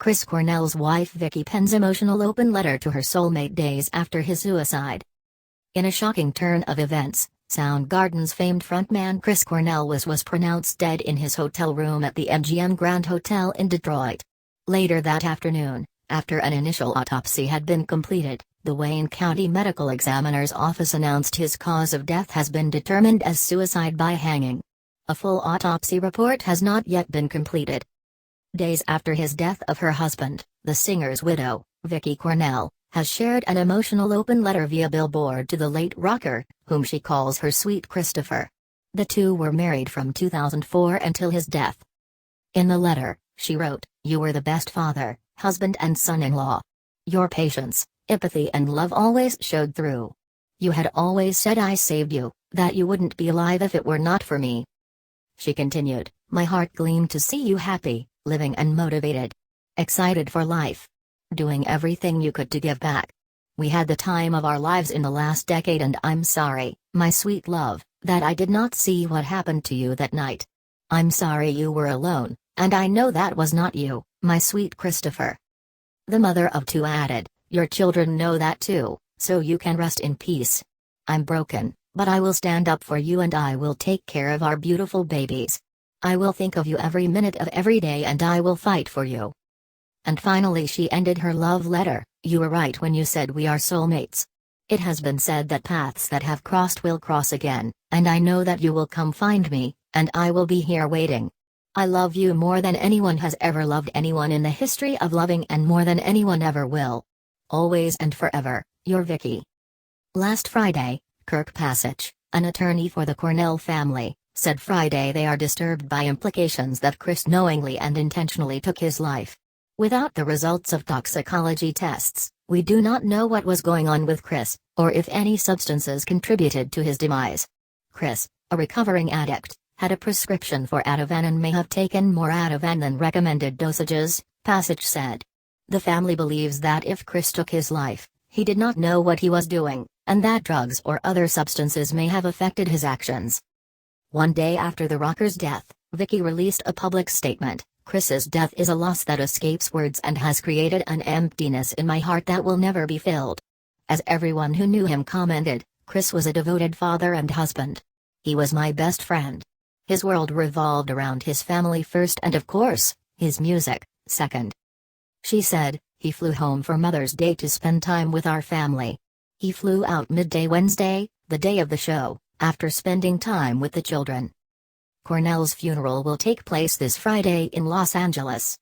Chris Cornell's wife Vicky pens emotional open letter to her soulmate days after his suicide. In a shocking turn of events, Soundgarden's famed frontman Chris Cornell was pronounced dead in his hotel room at the MGM Grand Hotel in Detroit. Later that afternoon, after an initial autopsy had been completed, the Wayne County Medical Examiner's Office announced his cause of death has been determined as suicide by hanging. A full autopsy report has not yet been completed. Days after his death of her husband, the singer's widow, Vicky Cornell, has shared an emotional open letter via Billboard to the late rocker, whom she calls her sweet Christopher. The two were married from 2004 until his death. In the letter, she wrote, "You were the best father, husband and son-in-law. Your patience, empathy and love always showed through. You had always said I saved you, that you wouldn't be alive if it were not for me." She continued, "My heart gleamed to see you happy, living and motivated. Excited for life. Doing everything you could to give back. We had the time of our lives in the last decade and I'm sorry, my sweet love, that I did not see what happened to you that night. I'm sorry you were alone, and I know that was not you, my sweet Christopher." The mother of two added, "Your children know that too, so you can rest in peace. I'm broken, but I will stand up for you and I will take care of our beautiful babies. I will think of you every minute of every day and I will fight for you." And finally she ended her love letter, "You were right when you said we are soulmates. It has been said that paths that have crossed will cross again, and I know that you will come find me, and I will be here waiting. I love you more than anyone has ever loved anyone in the history of loving and more than anyone ever will. Always and forever, your Vicky." Last Friday, Kirk Passage, an attorney for the Cornell family, said Friday they are disturbed by implications that Chris knowingly and intentionally took his life. "Without the results of toxicology tests, we do not know what was going on with Chris, or if any substances contributed to his demise. Chris, a recovering addict, had a prescription for Ativan and may have taken more Ativan than recommended dosages," Passage said. The family believes that if Chris took his life, he did not know what he was doing, and that drugs or other substances may have affected his actions. One day after the rocker's death, Vicky released a public statement. "Chris's death is a loss that escapes words and has created an emptiness in my heart that will never be filled." As everyone who knew him commented, Chris was a devoted father and husband. "He was my best friend. His world revolved around his family first and of course, his music, second." She said, "He flew home for Mother's Day to spend time with our family. He flew out midday Wednesday, the day of the show, after spending time with the children." Cornell's funeral will take place this Friday in Los Angeles.